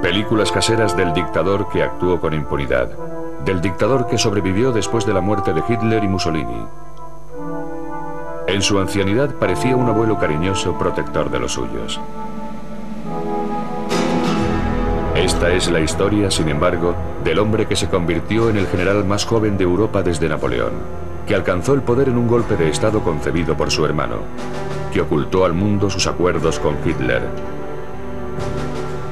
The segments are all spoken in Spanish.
Películas caseras del dictador que actuó con impunidad, del dictador que sobrevivió después de la muerte de Hitler y Mussolini. En su ancianidad parecía un abuelo cariñoso, protector de los suyos. Esta es la historia, sin embargo, del hombre que se convirtió en el general más joven de Europa desde Napoleón, que alcanzó el poder en un golpe de Estado concebido por su hermano, que ocultó al mundo sus acuerdos con Hitler,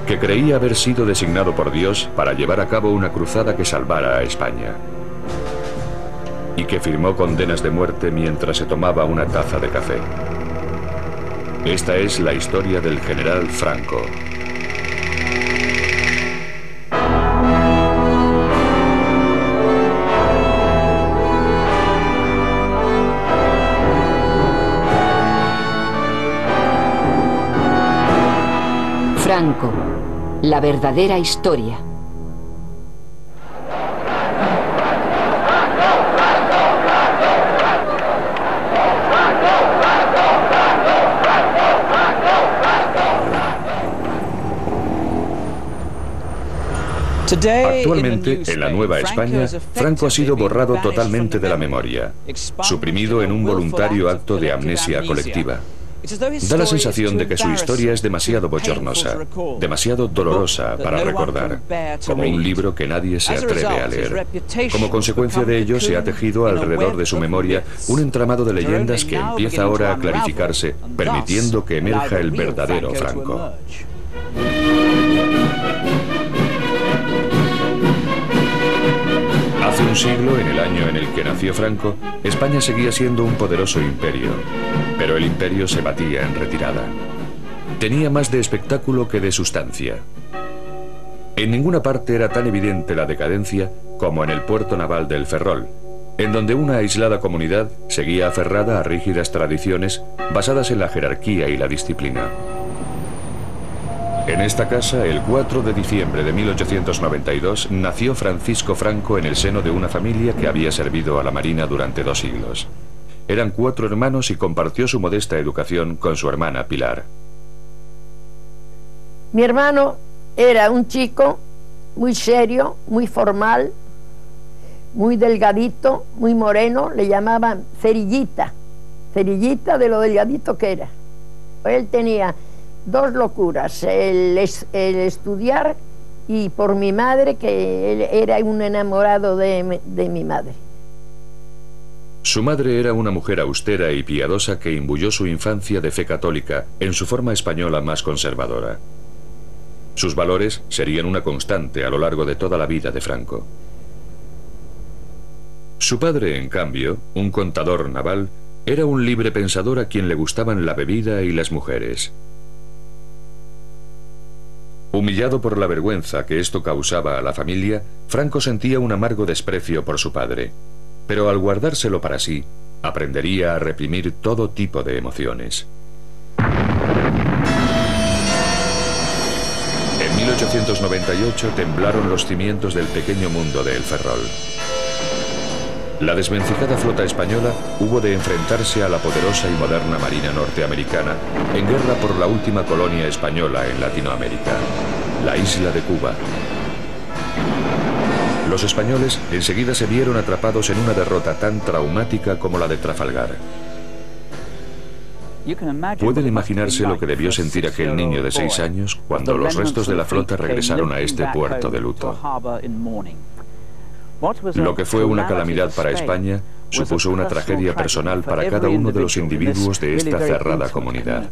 que creía haber sido designado por Dios para llevar a cabo una cruzada que salvara a España, y que firmó condenas de muerte mientras se tomaba una taza de café. Esta es la historia del general Franco. Franco, la verdadera historia. Actualmente, en la Nueva España, Franco ha sido borrado totalmente de la memoria, suprimido en un voluntario acto de amnesia colectiva. Da la sensación de que su historia es demasiado bochornosa, demasiado dolorosa para recordar, como un libro que nadie se atreve a leer. Como consecuencia de ello, se ha tejido alrededor de su memoria un entramado de leyendas que empieza ahora a clarificarse, permitiendo que emerja el verdadero Franco. Hace un siglo, en el año en el que nació Franco, España seguía siendo un poderoso imperio, pero el imperio se batía en retirada. Tenía más de espectáculo que de sustancia. En ninguna parte era tan evidente la decadencia como en el puerto naval del Ferrol, en donde una aislada comunidad seguía aferrada a rígidas tradiciones basadas en la jerarquía y la disciplina. En esta casa, el 4 de diciembre de 1892, nació Francisco Franco en el seno de una familia que había servido a la Marina durante 2 siglos. Eran 4 hermanos y compartió su modesta educación con su hermana Pilar. Mi hermano era un chico muy serio, muy formal, muy delgadito, muy moreno, le llamaban cerillita, cerillita de lo delgadito que era. Él tenía 2 locuras, el estudiar y por mi madre, que él era un enamorado de mi madre. Su madre era una mujer austera y piadosa que imbuyó su infancia de fe católica en su forma española más conservadora. Sus valores serían una constante a lo largo de toda la vida de Franco. Su padre, en cambio, un contador naval, era un libre pensador a quien le gustaban la bebida y las mujeres. Humillado por la vergüenza que esto causaba a la familia, Franco sentía un amargo desprecio por su padre, pero al guardárselo para sí, aprendería a reprimir todo tipo de emociones. En 1898 temblaron los cimientos del pequeño mundo de El Ferrol. La desvencijada flota española hubo de enfrentarse a la poderosa y moderna marina norteamericana en guerra por la última colonia española en Latinoamérica, la isla de Cuba. Los españoles enseguida se vieron atrapados en una derrota tan traumática como la de Trafalgar. ¿Pueden imaginarse lo que debió sentir aquel niño de 6 años cuando los restos de la flota regresaron a este puerto de luto? Lo que fue una calamidad para España supuso una tragedia personal para cada uno de los individuos de esta cerrada comunidad.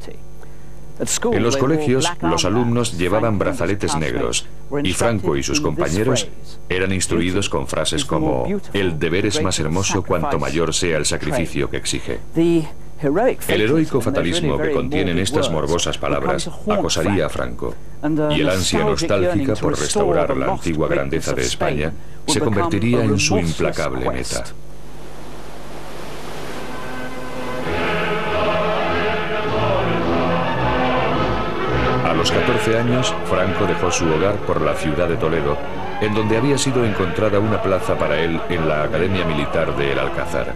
En los colegios, los alumnos llevaban brazaletes negros y Franco y sus compañeros eran instruidos con frases como «El deber es más hermoso cuanto mayor sea el sacrificio que exige». El heroico fatalismo que contienen estas morbosas palabras acosaría a Franco, y el ansia nostálgica por restaurar la antigua grandeza de España se convertiría en su implacable meta. A los 14 años, Franco dejó su hogar por la ciudad de Toledo, en donde había sido encontrada una plaza para él en la Academia Militar de El Alcázar.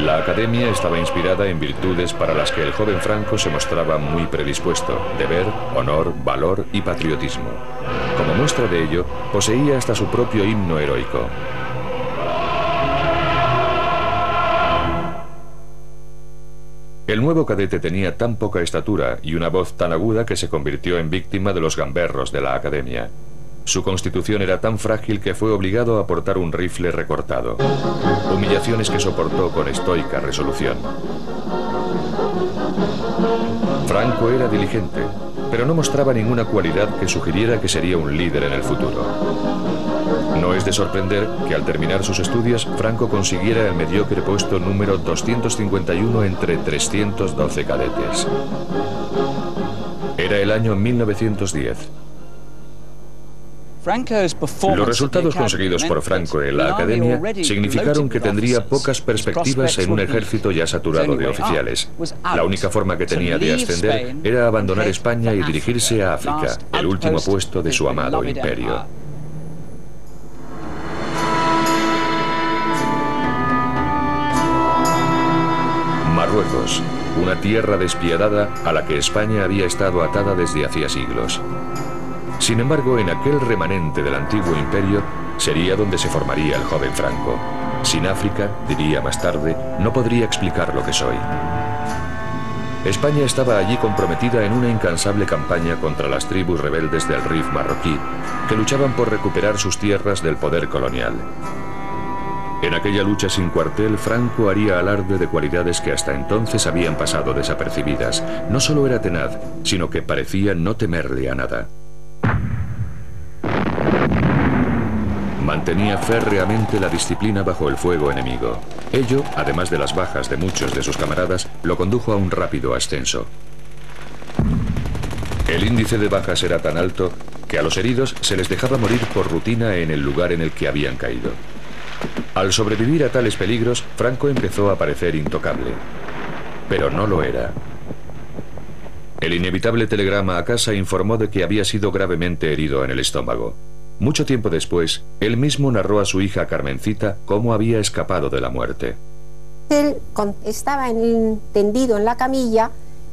La academia estaba inspirada en virtudes para las que el joven Franco se mostraba muy predispuesto: deber, honor, valor y patriotismo. Como muestra de ello, poseía hasta su propio himno heroico. El nuevo cadete tenía tan poca estatura y una voz tan aguda que se convirtió en víctima de los gamberros de la academia. Su constitución era tan frágil que fue obligado a portar un rifle recortado. Humillaciones que soportó con estoica resolución. Franco era diligente, pero no mostraba ninguna cualidad que sugiriera que sería un líder en el futuro. No es de sorprender que al terminar sus estudios, Franco consiguiera el mediocre puesto número 251 entre 312 cadetes. Era el año 1910. Los resultados conseguidos por Franco en la academia significaron que tendría pocas perspectivas en un ejército ya saturado de oficiales. La única forma que tenía de ascender era abandonar España y dirigirse a África, el último puesto de su amado imperio. Marruecos, una tierra despiadada a la que España había estado atada desde hacía siglos. Sin embargo, en aquel remanente del antiguo imperio sería donde se formaría el joven Franco. Sin África, diría más tarde, no podría explicar lo que soy. España estaba allí comprometida en una incansable campaña contra las tribus rebeldes del Rif marroquí, que luchaban por recuperar sus tierras del poder colonial. En aquella lucha sin cuartel, Franco haría alarde de cualidades que hasta entonces habían pasado desapercibidas. No solo era tenaz, sino que parecía no temerle a nada. Mantenía férreamente la disciplina bajo el fuego enemigo. Ello, además de las bajas de muchos de sus camaradas, lo condujo a un rápido ascenso. El índice de bajas era tan alto que a los heridos se les dejaba morir por rutina en el lugar en el que habían caído. Al sobrevivir a tales peligros, Franco empezó a parecer intocable. Pero no lo era. El inevitable telegrama a casa informó de que había sido gravemente herido en el estómago. Mucho tiempo después, él mismo narró a su hija Carmencita cómo había escapado de la muerte. Él estaba tendido en la camilla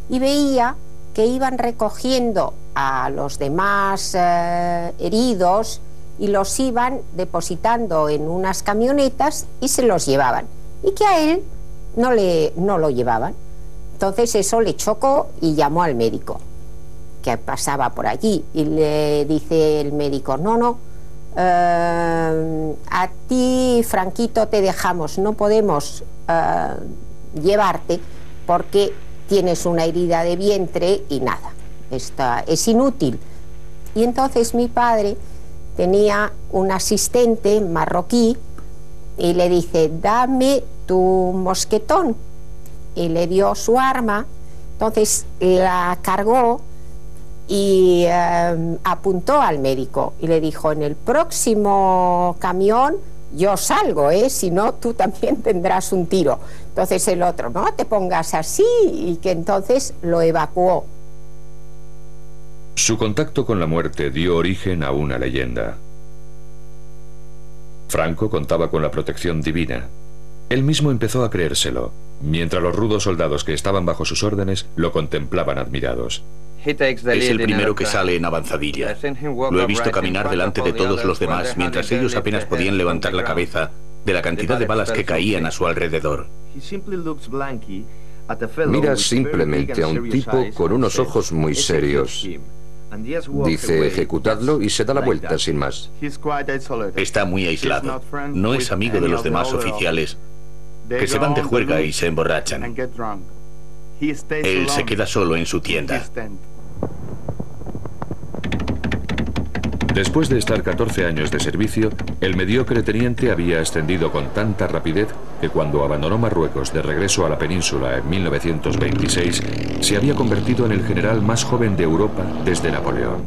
y veía que iban recogiendo a los demás heridos y los iban depositando en unas camionetas y se los llevaban. Y que a él no lo llevaban. Entonces eso le chocó y llamó al médico que pasaba por allí y le dice el médico: no, a ti, Franquito, te dejamos, no podemos llevarte porque tienes una herida de vientre y nada, es inútil. Y entonces mi padre tenía un asistente marroquí y le dice: dame tu mosquetón, y le dio su arma. Entonces la cargó y apuntó al médico y le dijo: en el próximo camión yo salgo, si no tú también tendrás un tiro. Entonces el otro: no te pongas así, y que entonces lo evacuó. Su contacto con la muerte dio origen a una leyenda. Franco contaba con la protección divina. Él mismo empezó a creérselo, mientras los rudos soldados que estaban bajo sus órdenes lo contemplaban admirados. Es el primero que sale en avanzadilla. Lo he visto caminar delante de todos los demás mientras ellos apenas podían levantar la cabeza de la cantidad de balas que caían a su alrededor. Mira simplemente a un tipo con unos ojos muy serios. Dice: ejecutadlo, y se da la vuelta sin más. Está muy aislado. No es amigo de los demás oficiales, que se van de juerga y se emborrachan. Él se queda solo en su tienda. Después de estar 14 años de servicio, el mediocre teniente había ascendido con tanta rapidez que cuando abandonó Marruecos de regreso a la península en 1926, se había convertido en el general más joven de Europa desde Napoleón.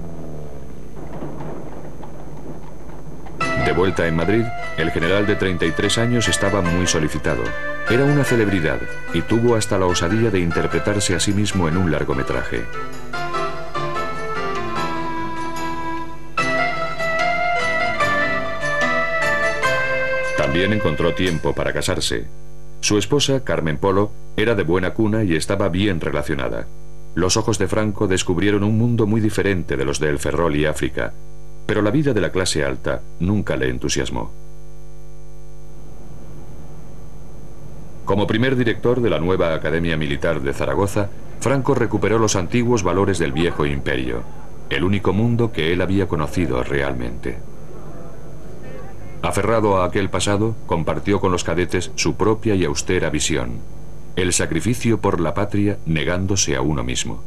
De vuelta en Madrid, el general de 33 años estaba muy solicitado. Era una celebridad y tuvo hasta la osadía de interpretarse a sí mismo en un largometraje. También encontró tiempo para casarse. Su esposa, Carmen Polo, era de buena cuna y estaba bien relacionada. Los ojos de Franco descubrieron un mundo muy diferente de los de El Ferrol y África, pero la vida de la clase alta nunca le entusiasmó. Como primer director de la nueva Academia Militar de Zaragoza, Franco recuperó los antiguos valores del viejo imperio, el único mundo que él había conocido realmente. Aferrado a aquel pasado, compartió con los cadetes su propia y austera visión: el sacrificio por la patria negándose a uno mismo.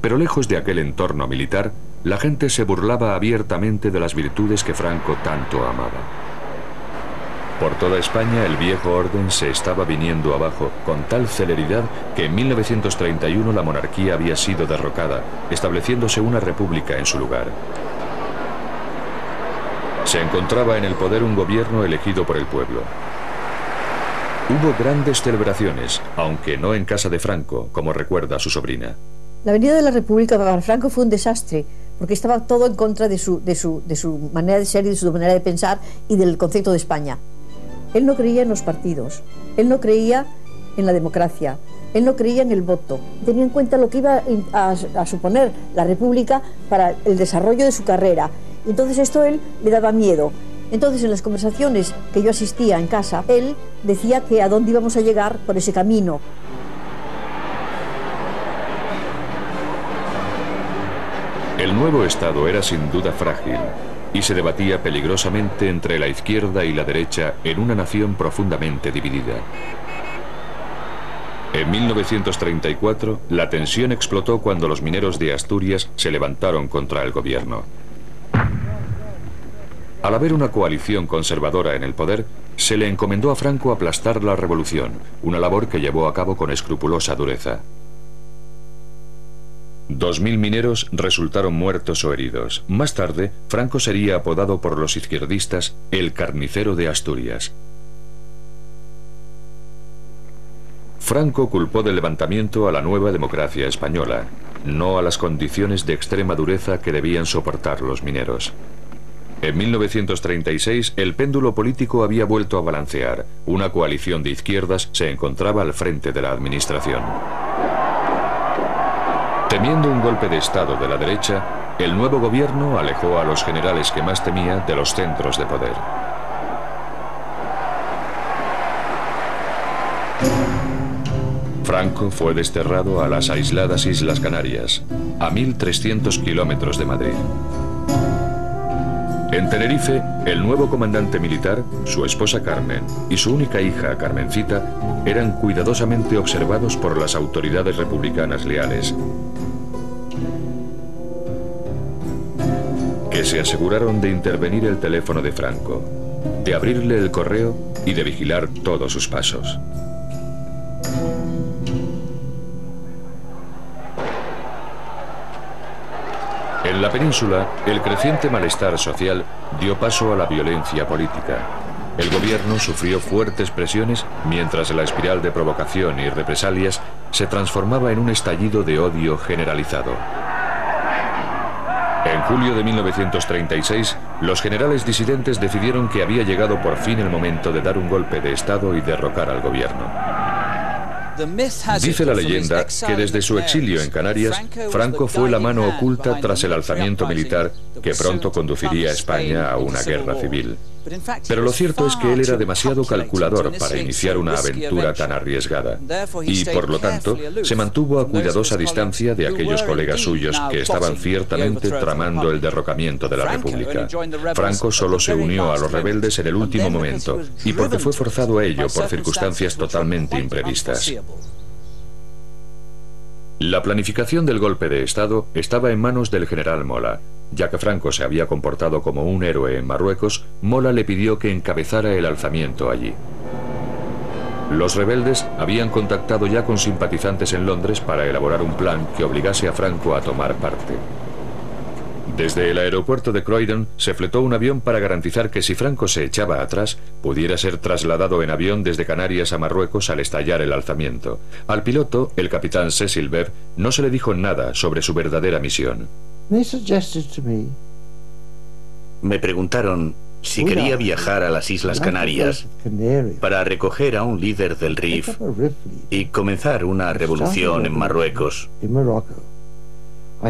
Pero lejos de aquel entorno militar, la gente se burlaba abiertamente de las virtudes que Franco tanto amaba. Por toda España el viejo orden se estaba viniendo abajo con tal celeridad que en 1931 la monarquía había sido derrocada, estableciéndose una república en su lugar. Se encontraba en el poder un gobierno elegido por el pueblo. Hubo grandes celebraciones, aunque no en casa de Franco, como recuerda su sobrina. La venida de la República para Franco fue un desastre, porque estaba todo en contra de su manera de ser y de su manera de pensar y del concepto de España. Él no creía en los partidos, él no creía en la democracia, él no creía en el voto. Tenía en cuenta lo que iba a suponer la República para el desarrollo de su carrera. Y entonces esto a él le daba miedo. Entonces en las conversaciones que yo asistía en casa, él decía que a dónde íbamos a llegar por ese camino. El nuevo Estado era sin duda frágil y se debatía peligrosamente entre la izquierda y la derecha en una nación profundamente dividida. En 1934, la tensión explotó cuando los mineros de Asturias se levantaron contra el gobierno. Al haber una coalición conservadora en el poder, se le encomendó a Franco aplastar la revolución, una labor que llevó a cabo con escrupulosa dureza. 2000 mineros resultaron muertos o heridos. Más tarde, Franco sería apodado por los izquierdistas el carnicero de Asturias. Franco culpó del levantamiento a la nueva democracia española, no a las condiciones de extrema dureza que debían soportar los mineros. En 1936, el péndulo político había vuelto a balancear. Una coalición de izquierdas se encontraba al frente de la administración. Temiendo un golpe de Estado de la derecha, el nuevo gobierno alejó a los generales que más temía de los centros de poder. Franco fue desterrado a las aisladas Islas Canarias, a 1300 kilómetros de Madrid. En Tenerife, el nuevo comandante militar, su esposa Carmen y su única hija, Carmencita, eran cuidadosamente observados por las autoridades republicanas leales, que se aseguraron de intervenir el teléfono de Franco, de abrirle el correo y de vigilar todos sus pasos. En la península, el creciente malestar social dio paso a la violencia política. El gobierno sufrió fuertes presiones mientras la espiral de provocación y represalias se transformaba en un estallido de odio generalizado. En julio de 1936, los generales disidentes decidieron que había llegado por fin el momento de dar un golpe de Estado y derrocar al gobierno. Dice la leyenda que desde su exilio en Canarias, Franco fue la mano oculta tras el alzamiento militar que pronto conduciría a España a una guerra civil. Pero lo cierto es que él era demasiado calculador para iniciar una aventura tan arriesgada y, por lo tanto, se mantuvo a cuidadosa distancia de aquellos colegas suyos que estaban ciertamente tramando el derrocamiento de la República. Franco solo se unió a los rebeldes en el último momento y porque fue forzado a ello por circunstancias totalmente imprevistas. La planificación del golpe de Estado estaba en manos del general Mola. Ya que Franco se había comportado como un héroe en Marruecos, Mola le pidió que encabezara el alzamiento allí. Los rebeldes habían contactado ya con simpatizantes en Londres para elaborar un plan que obligase a Franco a tomar parte. Desde el aeropuerto de Croydon se fletó un avión para garantizar que si Franco se echaba atrás, pudiera ser trasladado en avión desde Canarias a Marruecos al estallar el alzamiento. Al piloto, el capitán Cecil Bebb, no se le dijo nada sobre su verdadera misión. Me preguntaron si quería viajar a las Islas Canarias para recoger a un líder del RIF y comenzar una revolución en Marruecos.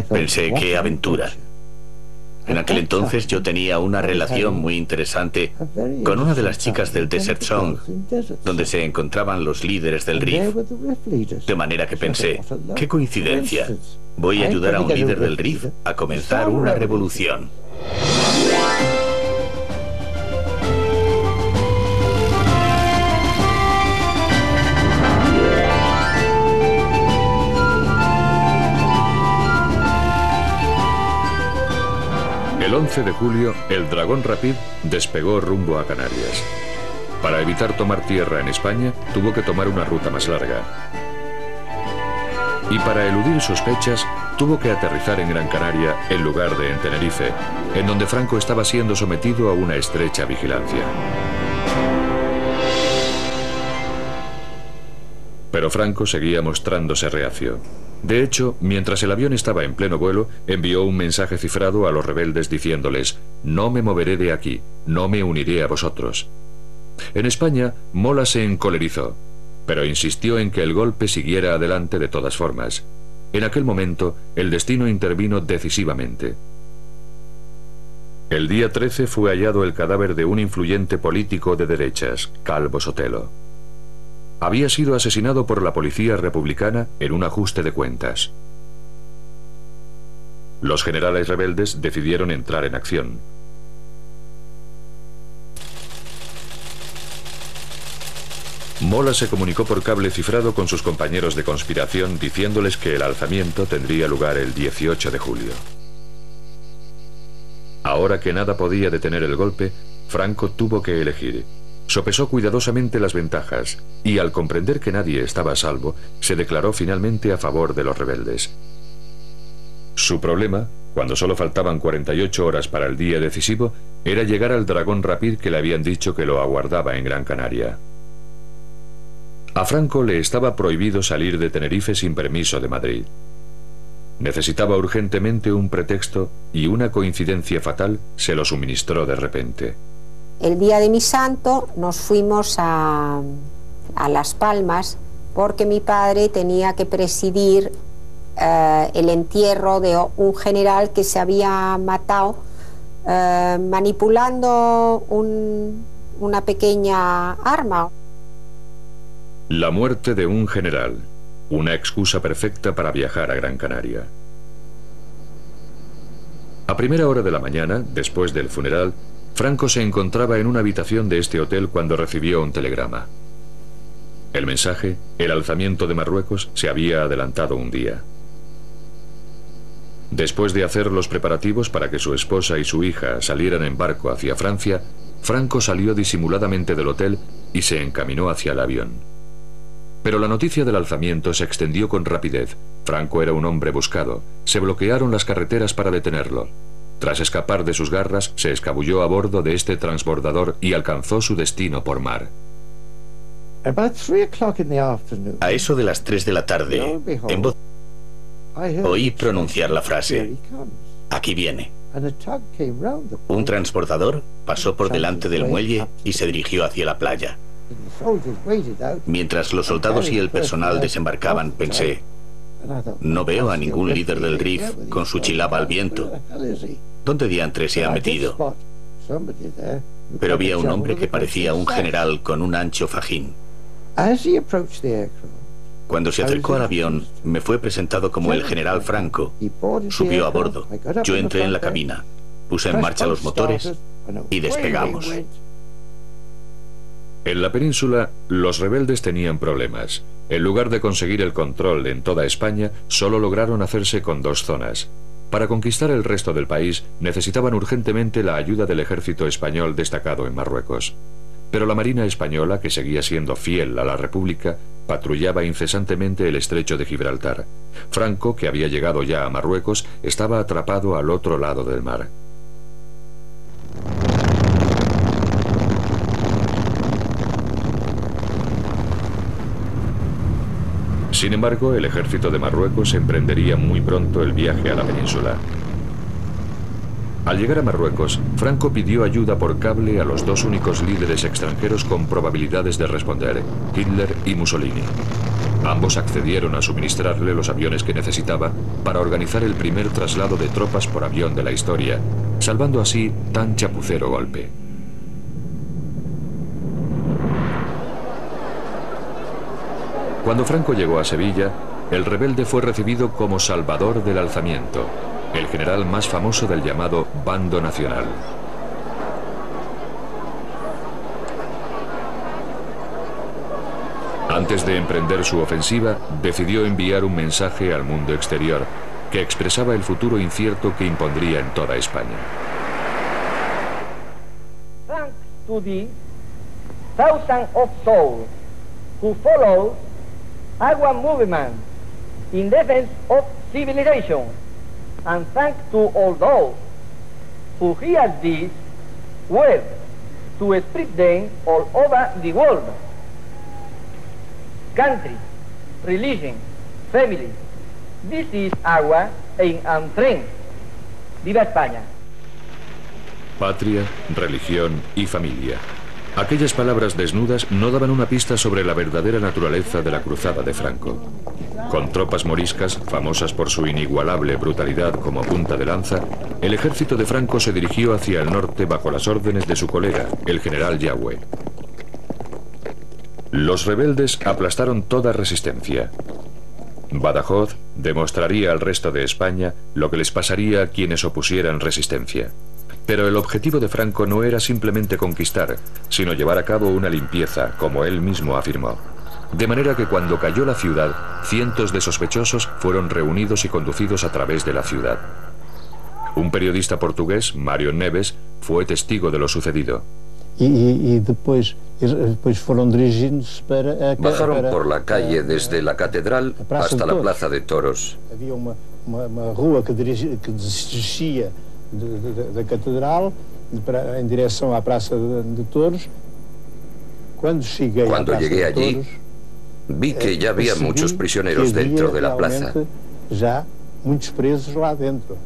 Pensé, qué aventura. En aquel entonces yo tenía una relación muy interesante con una de las chicas del Desert Song, donde se encontraban los líderes del RIF. De manera que pensé, qué coincidencia, voy a ayudar a un líder del RIF a comenzar una revolución. El 11 de julio, el Dragón Rapid despegó rumbo a Canarias. Para evitar tomar tierra en España, tuvo que tomar una ruta más larga. Y para eludir sospechas, tuvo que aterrizar en Gran Canaria en lugar de en Tenerife, en donde Franco estaba siendo sometido a una estrecha vigilancia. Pero Franco seguía mostrándose reacio. De hecho, mientras el avión estaba en pleno vuelo, envió un mensaje cifrado a los rebeldes diciéndoles: «No me moveré de aquí, no me uniré a vosotros». En España, Mola se encolerizó, pero insistió en que el golpe siguiera adelante de todas formas. En aquel momento, el destino intervino decisivamente. El día 13 fue hallado el cadáver de un influyente político de derechas, Calvo Sotelo. Había sido asesinado por la policía republicana en un ajuste de cuentas. Los generales rebeldes decidieron entrar en acción. Mola se comunicó por cable cifrado con sus compañeros de conspiración diciéndoles que el alzamiento tendría lugar el 18 de julio. Ahora que nada podía detener el golpe, Franco tuvo que elegir. Sopesó cuidadosamente las ventajas y, al comprender que nadie estaba a salvo, se declaró finalmente a favor de los rebeldes. Su problema, cuando solo faltaban 48 horas para el día decisivo, era llegar al Dragón Rapid que le habían dicho que lo aguardaba en Gran Canaria. A Franco le estaba prohibido salir de Tenerife sin permiso de Madrid. Necesitaba urgentemente un pretexto y una coincidencia fatal se lo suministró de repente. El día de mi santo nos fuimos a Las Palmas porque mi padre tenía que presidir el entierro de un general que se había matado manipulando una pequeña arma. La muerte de un general, una excusa perfecta para viajar a Gran Canaria. A primera hora de la mañana, después del funeral, Franco se encontraba en una habitación de este hotel cuando recibió un telegrama. El mensaje, el alzamiento de Marruecos, se había adelantado un día. Después de hacer los preparativos para que su esposa y su hija salieran en barco hacia Francia, Franco salió disimuladamente del hotel y se encaminó hacia el avión. Pero la noticia del alzamiento se extendió con rapidez. Franco era un hombre buscado. Se bloquearon las carreteras para detenerlo. Tras escapar de sus garras, se escabulló a bordo de este transbordador y alcanzó su destino por mar. A eso de las 3 de la tarde, en voz oí pronunciar la frase: «Aquí viene». Un transbordador pasó por delante del muelle y se dirigió hacia la playa. Mientras los soldados y el personal desembarcaban, pensé: no veo a ningún líder del RIF con su chilaba al viento. ¿Dónde diantre se ha metido? Pero vi a un hombre que parecía un general con un ancho fajín. Cuando se acercó al avión, me fue presentado como el general Franco. Subió a bordo. Yo entré en la cabina, puse en marcha los motores y despegamos. En la península, los rebeldes tenían problemas. En lugar de conseguir el control en toda España, solo lograron hacerse con 2 zonas. Para conquistar el resto del país, necesitaban urgentemente la ayuda del ejército español destacado en Marruecos. Pero la Marina española, que seguía siendo fiel a la República, patrullaba incesantemente el estrecho de Gibraltar. Franco, que había llegado ya a Marruecos, estaba atrapado al otro lado del mar. Sin embargo, el ejército de Marruecos emprendería muy pronto el viaje a la península. Al llegar a Marruecos, Franco pidió ayuda por cable a los dos únicos líderes extranjeros con probabilidades de responder, Hitler y Mussolini. Ambos accedieron a suministrarle los aviones que necesitaba para organizar el primer traslado de tropas por avión de la historia, salvando así tan chapucero golpe. Cuando Franco llegó a Sevilla, el rebelde fue recibido como salvador del alzamiento, el general más famoso del llamado Bando Nacional. Antes de emprender su ofensiva, decidió enviar un mensaje al mundo exterior que expresaba el futuro incierto que impondría en toda España. Thanks to the thousands of souls who follow our movement in defense of civilization, and thanks to all those who hear this word to spread them all over the world. Country, religion, family, this is our aim and strength. ¡Viva España! Patria, religión y familia. Aquellas palabras desnudas no daban una pista sobre la verdadera naturaleza de la cruzada de Franco. Con tropas moriscas, famosas por su inigualable brutalidad como punta de lanza, el ejército de Franco se dirigió hacia el norte bajo las órdenes de su colega, el general Yagüe. Los rebeldes aplastaron toda resistencia. Badajoz demostraría al resto de España lo que les pasaría a quienes opusieran resistencia. Pero el objetivo de Franco no era simplemente conquistar, sino llevar a cabo una limpieza, como él mismo afirmó. De manera que cuando cayó la ciudad, cientos de sospechosos fueron reunidos y conducidos a través de la ciudad. Un periodista portugués, Mário Neves, fue testigo de lo sucedido. Bajaron por la calle desde la catedral hasta la plaza de toros. Había uma rua que descia da catedral em direção à praça de toros. Cuando llegué allí, vi que ya había muchos prisioneros dentro de la plaza. Ya muchos presos lá dentro.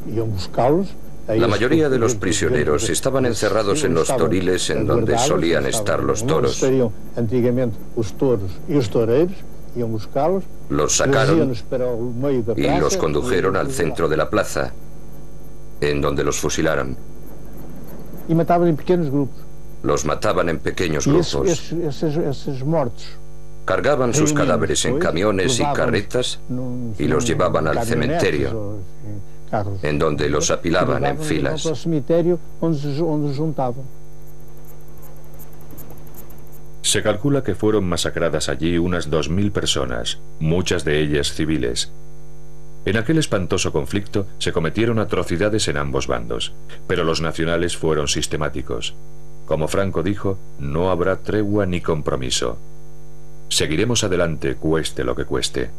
Iam buscá-los. La mayoría de los prisioneros estaban encerrados en los toriles en donde solían estar los toros. Los sacaron y los condujeron al centro de la plaza, en donde los fusilaron. Los mataban en pequeños grupos. Cargaban sus cadáveres en camiones y carretas y los llevaban al cementerio, en donde los apilaban en filas. Se calcula que fueron masacradas allí unas 2000 personas, muchas de ellas civiles. En aquel espantoso conflicto se cometieron atrocidades en ambos bandos, pero los nacionales fueron sistemáticos. Como Franco dijo, no habrá tregua ni compromiso. Seguiremos adelante, cueste lo que cueste.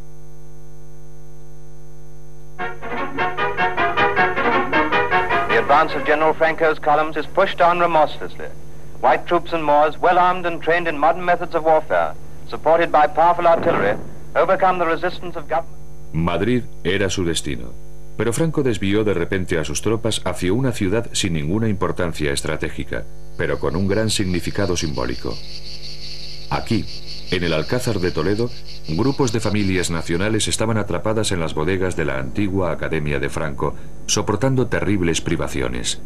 The advance of General Franco's columns is pushed on remorselessly. White troops and Moors, well armed and trained in modern methods of warfare, supported by powerful artillery, overcome the resistance of government. Madrid era su destino, pero Franco desvió de repente a sus tropas hacia una ciudad sin ninguna importancia estratégica, pero con un gran significado simbólico. Aquí, en el Alcázar de Toledo, grupos de familias nacionales estaban atrapadas en las bodegas de la antigua Academia de Franco, soportando terribles privaciones.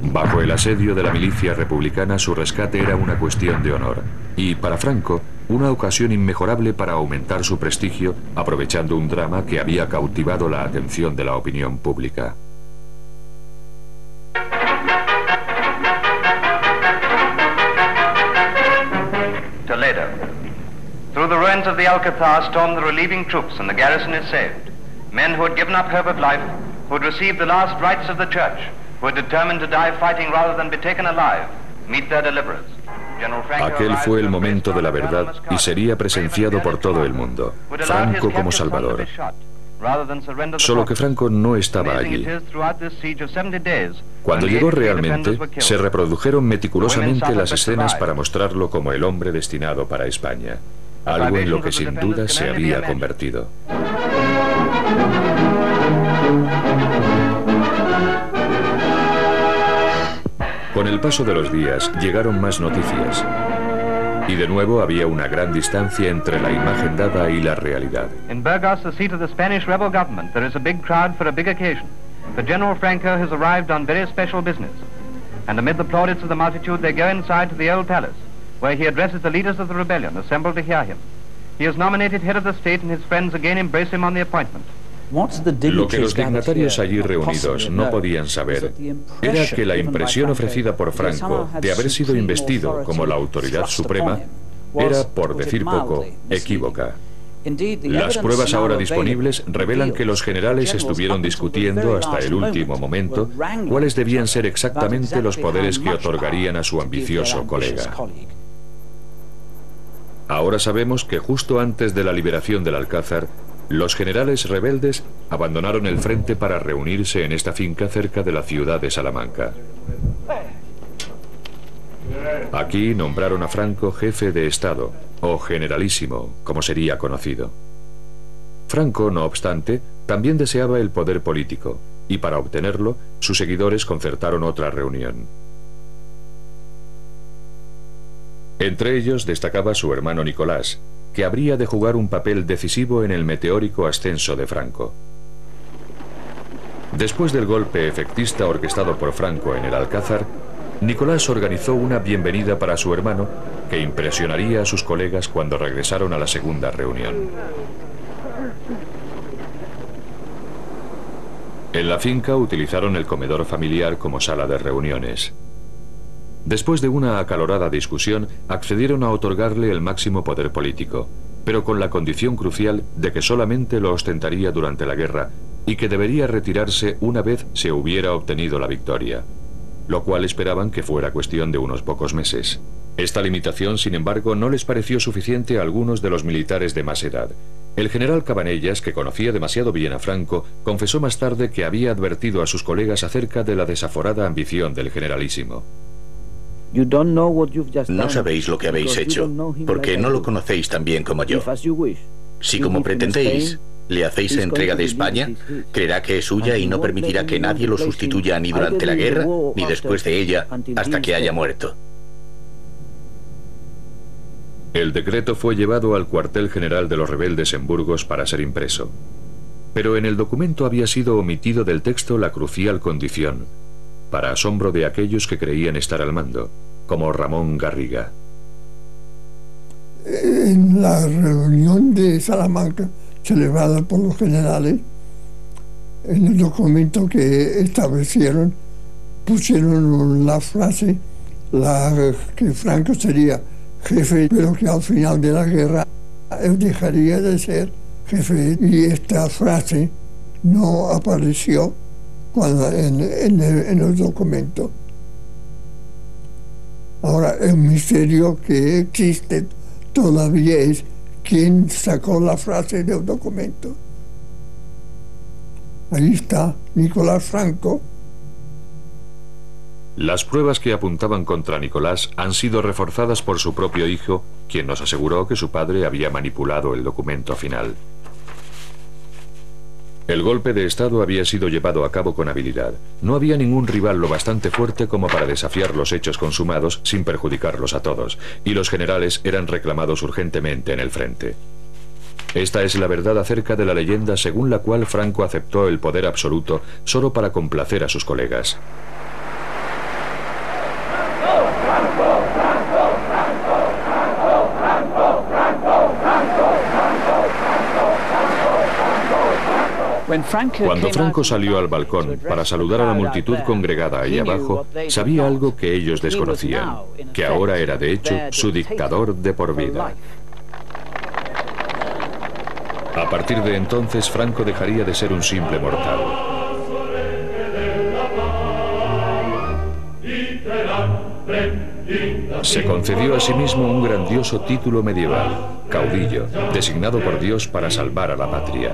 Bajo el asedio de la milicia republicana, su rescate era una cuestión de honor, y para Franco, una ocasión inmejorable para aumentar su prestigio, aprovechando un drama que había cautivado la atención de la opinión pública. Toledo. Through the ruins of the Alcazar stormed the relieving troops, and the garrison is saved. Men who had given up hope of life, who had received the last rites of the church, who had determined to die fighting rather than be taken alive, meet their deliverers. Aquel fue el momento de la verdad y sería presenciado por todo el mundo. Franco como Salvador. Solo que Franco no estaba allí. Cuando llegó realmente, se reprodujeron meticulosamente las escenas para mostrarlo como el hombre destinado para España. algo en lo que sin duda se había convertido. Con el paso de los días llegaron más noticias. Y de nuevo había una gran distancia entre la imagen dada y la realidad. In Burgos, the seat of the Spanish rebel government, there is a big crowd for a big occasion. But General Franco has arrived on very special business. And amid the plaudits of the multitude, they go inside to the old palace, where he addresses the leaders of the rebellion assembled to hear him. He is nominated head of the state, and his friends again embrace him on the appointment. Lo que los dignatarios allí reunidos no podían saber era que la impresión ofrecida por Franco de haber sido investido como la autoridad suprema era, por decir poco, equívoca. Las pruebas ahora disponibles revelan que los generales estuvieron discutiendo hasta el último momento cuáles debían ser exactamente los poderes que otorgarían a su ambicioso colega. Ahora sabemos que justo antes de la liberación del Alcázar, los generales rebeldes abandonaron el frente para reunirse en esta finca cerca de la ciudad de Salamanca. Aquí nombraron a Franco jefe de Estado, o generalísimo, como sería conocido. Franco, no obstante, también deseaba el poder político, y para obtenerlo, sus seguidores concertaron otra reunión. Entre ellos destacaba su hermano Nicolás, que habría de jugar un papel decisivo en el meteórico ascenso de Franco. Después del golpe efectista orquestado por Franco en el Alcázar, Nicolás organizó una bienvenida para su hermano que impresionaría a sus colegas cuando regresaron a la segunda reunión. En la finca utilizaron el comedor familiar como sala de reuniones. Después de una acalorada discusión, accedieron a otorgarle el máximo poder político, pero con la condición crucial de que solamente lo ostentaría durante la guerra y que debería retirarse una vez se hubiera obtenido la victoria, lo cual esperaban que fuera cuestión de unos pocos meses. Esta limitación, sin embargo, no les pareció suficiente a algunos de los militares de más edad. El general Cabanellas, que conocía demasiado bien a Franco, confesó más tarde que había advertido a sus colegas acerca de la desaforada ambición del generalísimo. No sabéis lo que habéis hecho, porque no lo conocéis tan bien como yo. Si, como pretendéis, le hacéis entrega de España, creerá que es suya y no permitirá que nadie lo sustituya ni durante la guerra, ni después de ella, hasta que haya muerto. El decreto fue llevado al cuartel general de los rebeldes en Burgos para ser impreso. Pero en el documento había sido omitido del texto la crucial condición, para asombro de aquellos que creían estar al mando, como Ramón Garriga. En la reunión de Salamanca, celebrada por los generales, en el documento que establecieron, pusieron la frase que Franco sería jefe, pero que al final de la guerra él dejaría de ser jefe, y esta frase no apareció en el documento. Ahora, el misterio que existe todavía es quién sacó la frase del documento. Ahí está Nicolás Franco. Las pruebas que apuntaban contra Nicolás han sido reforzadas por su propio hijo, quien nos aseguró que su padre había manipulado el documento final. El golpe de Estado había sido llevado a cabo con habilidad. No había ningún rival lo bastante fuerte como para desafiar los hechos consumados sin perjudicarlos a todos, y los generales eran reclamados urgentemente en el frente. Esta es la verdad acerca de la leyenda según la cual Franco aceptó el poder absoluto solo para complacer a sus colegas. Cuando Franco salió al balcón para saludar a la multitud congregada ahí abajo, sabía algo que ellos desconocían, que ahora era de hecho su dictador de por vida. A partir de entonces, Franco dejaría de ser un simple mortal. Se concedió a sí mismo un grandioso título medieval, caudillo, designado por Dios para salvar a la patria.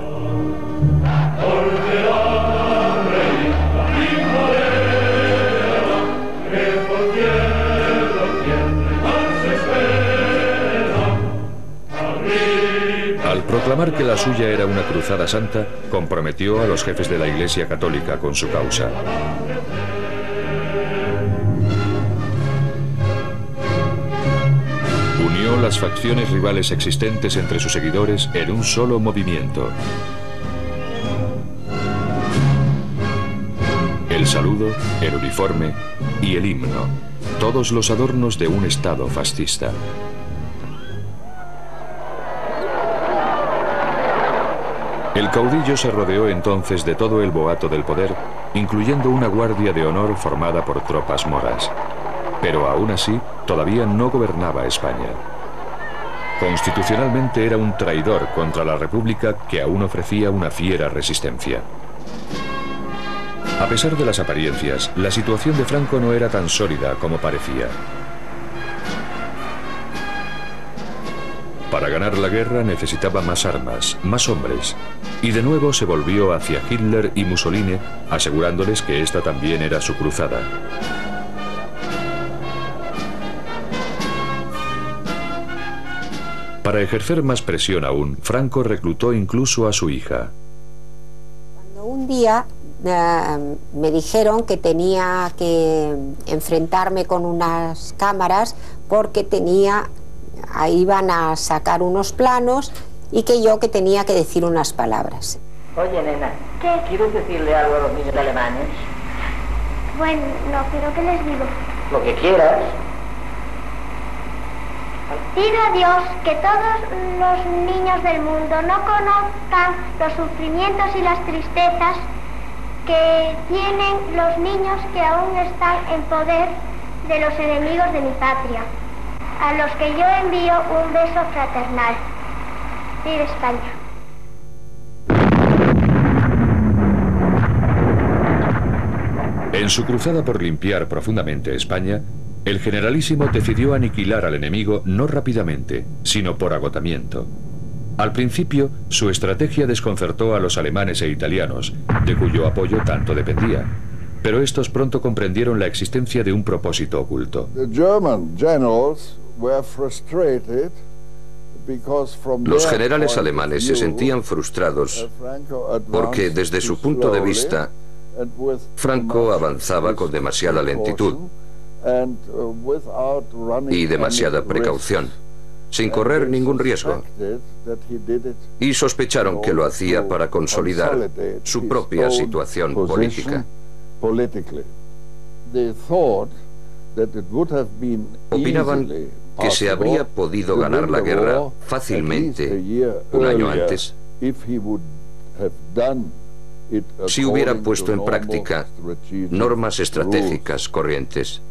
proclamar que la suya era una cruzada santa, comprometió a los jefes de la Iglesia Católica con su causa. Unió las facciones rivales existentes entre sus seguidores en un solo movimiento. El saludo, el uniforme y el himno, todos los adornos de un Estado fascista. El caudillo se rodeó entonces de todo el boato del poder, incluyendo una guardia de honor formada por tropas moras. Pero aún así, todavía no gobernaba España. Constitucionalmente era un traidor contra la República que aún ofrecía una fiera resistencia. A pesar de las apariencias, la situación de Franco no era tan sólida como parecía. Para ganar la guerra necesitaba más armas, más hombres, y de nuevo se volvió hacia Hitler y Mussolini, asegurándoles que esta también era su cruzada. Para ejercer más presión aún, Franco reclutó incluso a su hija. Cuando un día me dijeron que tenía que enfrentarme con unas cámaras porque iban a sacar unos planos y que tenía que decir unas palabras. Oye, nena, ¿qué? ¿Quieres decirle algo a los niños alemanes? Bueno, no, pero ¿qué les digo? Lo que quieras. Pido a Dios que todos los niños del mundo no conozcan los sufrimientos y las tristezas que tienen los niños que aún están en poder de los enemigos de mi patria, a los que yo envío un beso fraternal. ¡Viva España! En su cruzada por limpiar profundamente España, el generalísimo decidió aniquilar al enemigo no rápidamente, sino por agotamiento. Al principio, su estrategia desconcertó a los alemanes e italianos, de cuyo apoyo tanto dependía. Pero estos pronto comprendieron la existencia de un propósito oculto. Los generales alemanes se sentían frustrados porque, desde su punto de vista, Franco avanzaba con demasiada lentitud y demasiada precaución, sin correr ningún riesgo, y sospecharon que lo hacía para consolidar su propia situación política. Opinaban que se habría podido ganar la guerra fácilmente un año antes si hubiera puesto en práctica normas estratégicas corrientes.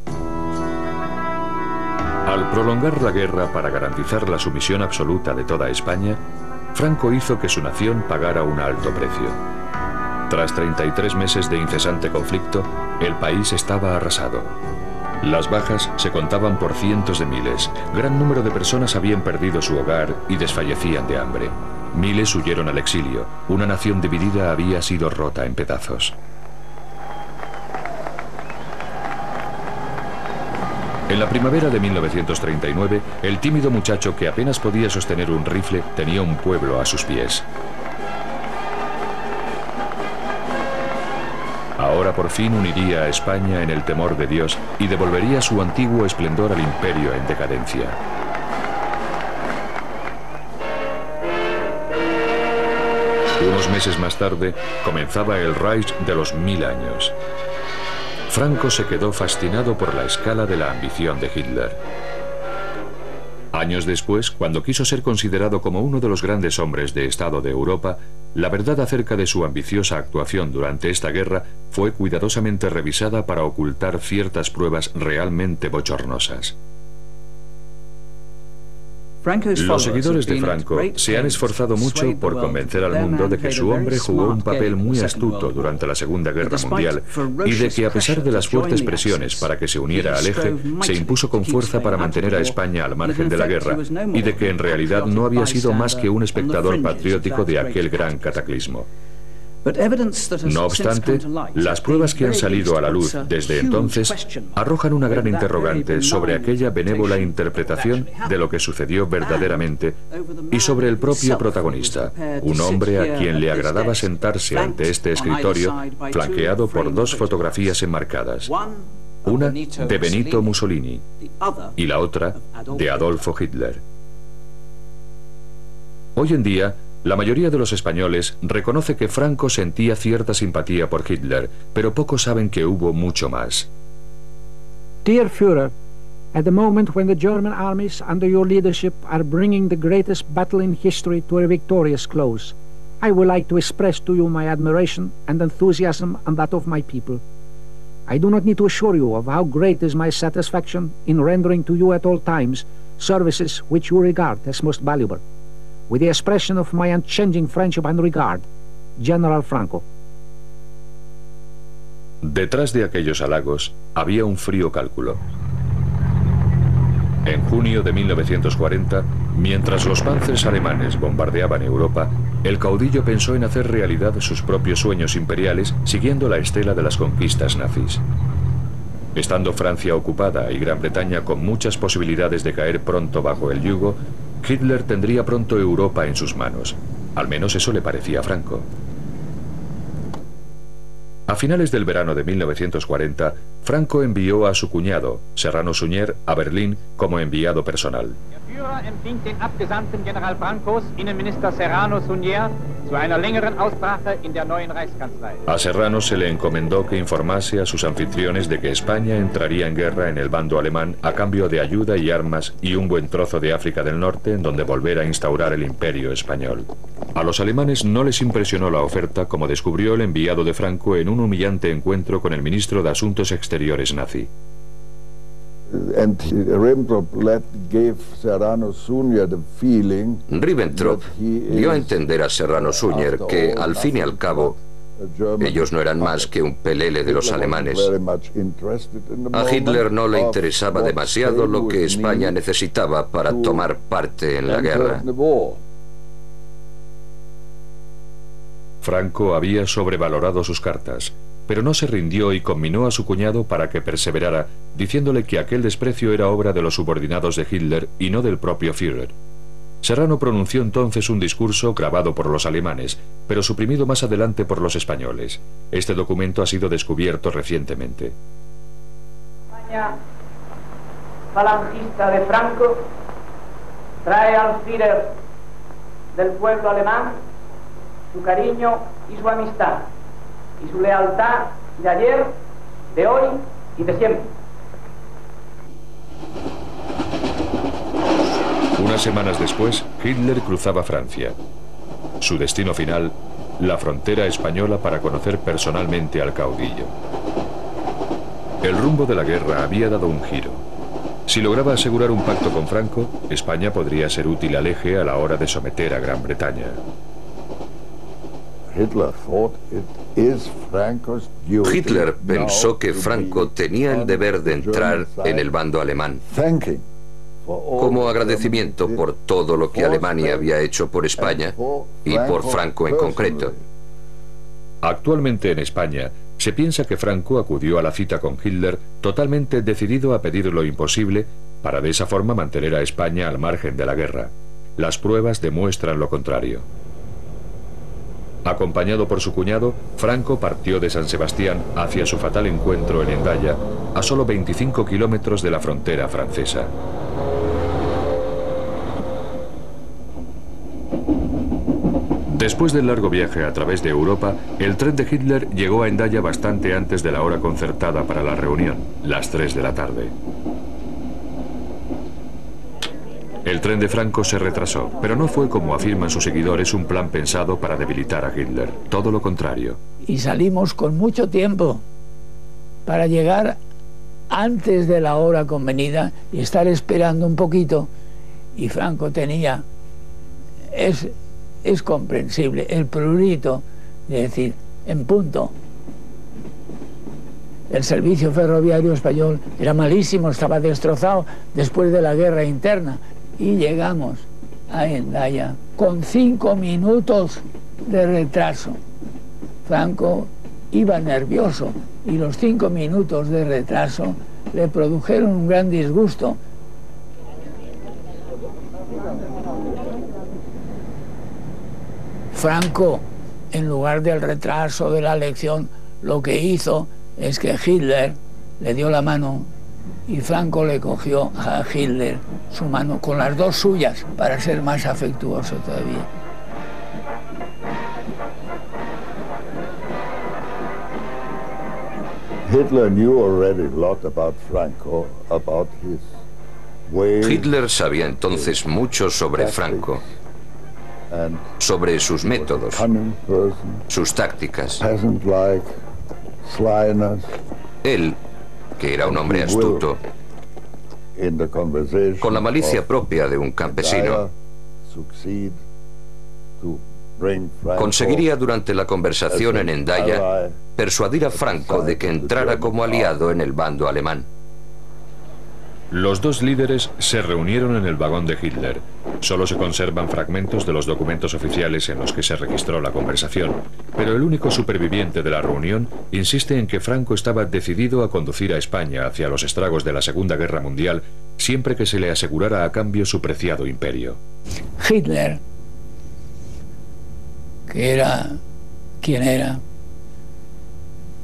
Al prolongar la guerra para garantizar la sumisión absoluta de toda España, Franco hizo que su nación pagara un alto precio. Tras 33 meses de incesante conflicto, el país estaba arrasado. Las bajas se contaban por cientos de miles. Gran número de personas habían perdido su hogar y desfallecían de hambre. Miles huyeron al exilio. Una nación dividida había sido rota en pedazos. En la primavera de 1939, el tímido muchacho que apenas podía sostener un rifle tenía un pueblo a sus pies. Ahora por fin uniría a España en el temor de Dios y devolvería su antiguo esplendor al imperio en decadencia. Unos meses más tarde, comenzaba el Reich de los 1000 años. Franco se quedó fascinado por la escala de la ambición de Hitler. Años después, cuando quiso ser considerado como uno de los grandes hombres de Estado de Europa, la verdad acerca de su ambiciosa actuación durante esta guerra fue cuidadosamente revisada para ocultar ciertas pruebas realmente bochornosas. Los seguidores de Franco se han esforzado mucho por convencer al mundo de que su hombre jugó un papel muy astuto durante la Segunda Guerra Mundial y de que, a pesar de las fuertes presiones para que se uniera al eje, se impuso con fuerza para mantener a España al margen de la guerra y de que en realidad no había sido más que un espectador patriótico de aquel gran cataclismo. No obstante, las pruebas que han salido a la luz desde entonces arrojan una gran interrogante sobre aquella benévola interpretación de lo que sucedió verdaderamente y sobre el propio protagonista, un hombre a quien le agradaba sentarse ante este escritorio flanqueado por dos fotografías enmarcadas, una de Benito Mussolini y la otra de Adolfo Hitler. Hoy en día, la mayoría de los españoles reconoce que Franco sentía cierta simpatía por Hitler, pero pocos saben que hubo mucho más. Dear Führer, at the moment when the German armies under your leadership are bringing the greatest battle in history to a victorious close, I would like to express to you my admiration and enthusiasm and that of my people. I do not need to assure you of how great is my satisfaction in rendering to you at all times services which you regard as most valuable. With the expression of my unchanging friendship and regard, General Franco. Detrás de aquellos halagos había un frío cálculo. En junio de 1940, mientras los panzers alemanes bombardeaban Europa, el caudillo pensó en hacer realidad sus propios sueños imperiales siguiendo la estela de las conquistas nazis. Estando Francia ocupada y Gran Bretaña con muchas posibilidades de caer pronto bajo el yugo, Hitler tendría pronto Europa en sus manos. Al menos eso le parecía a Franco. A finales del verano de 1940, Franco envió a su cuñado, Serrano Suñer, a Berlín como enviado personal. Führer empfing den Abgesandten General Francos, Innenminister Serrano Suñer, zu einer längeren Aussprache in der neuen Reichskanzlei. A Serrano se le encomendó que informase a sus anfitriones de que España entraría en guerra en el bando alemán a cambio de ayuda y armas y un buen trozo de África del Norte en donde volver a instaurar el imperio español. A los alemanes no les impresionó la oferta, como descubrió el enviado de Franco en un humillante encuentro con el ministro de Asuntos Exteriores nazi. Ribbentrop dio a entender a Serrano Suñer que, al fin y al cabo, ellos no eran más que un pelele de los alemanes. A Hitler no le interesaba demasiado lo que España necesitaba para tomar parte en la guerra. Franco había sobrevalorado sus cartas, pero no se rindió y conminó a su cuñado para que perseverara, diciéndole que aquel desprecio era obra de los subordinados de Hitler y no del propio Führer. Serrano pronunció entonces un discurso grabado por los alemanes, pero suprimido más adelante por los españoles. Este documento ha sido descubierto recientemente. España falangista de Franco trae al Führer del pueblo alemán su cariño y su amistad y su lealtad de ayer, de hoy y de siempre. Unas semanas después, Hitler cruzaba Francia. Su destino final, la frontera española para conocer personalmente al caudillo. El rumbo de la guerra había dado un giro. Si lograba asegurar un pacto con Franco, España podría ser útil al eje a la hora de someter a Gran Bretaña. Hitler pensó que Franco tenía el deber de entrar en el bando alemán, como agradecimiento por todo lo que Alemania había hecho por España y por Franco en concreto. Actualmente en España se piensa que Franco acudió a la cita con Hitler totalmente decidido a pedir lo imposible para de esa forma mantener a España al margen de la guerra. Las pruebas demuestran lo contrario. Acompañado por su cuñado, Franco partió de San Sebastián hacia su fatal encuentro en Hendaya, a solo 25 kilómetros de la frontera francesa. Después del largo viaje a través de Europa, el tren de Hitler llegó a Hendaya bastante antes de la hora concertada para la reunión, las 3 de la tarde. El tren de Franco se retrasó, pero no fue, como afirman sus seguidores, un plan pensado para debilitar a Hitler. Todo lo contrario. Y salimos con mucho tiempo para llegar antes de la hora convenida y estar esperando un poquito. Y Franco tenía, es comprensible, el prurito de decir, en punto. El servicio ferroviario español era malísimo, estaba destrozado después de la guerra interna. Y llegamos a Hendaya con 5 minutos de retraso. Franco iba nervioso y los 5 minutos de retraso le produjeron un gran disgusto. Franco, en lugar del retraso de la elección, lo que hizo es que Hitler le dio la mano y Franco le cogió a Hitler su mano con las dos suyas para ser más afectuoso todavía. Hitler sabía entonces mucho sobre Franco, sobre sus métodos, sus tácticas. Él, que era un hombre astuto, con la malicia propia de un campesino, conseguiría durante la conversación en Hendaya persuadir a Franco de que entrara como aliado en el bando alemán. Los dos líderes se reunieron en el vagón de Hitler. Solo se conservan fragmentos de los documentos oficiales en los que se registró la conversación, pero el único superviviente de la reunión insiste en que Franco estaba decidido a conducir a España hacia los estragos de la Segunda Guerra Mundial siempre que se le asegurara a cambio su preciado imperio. Hitler, que era quien era,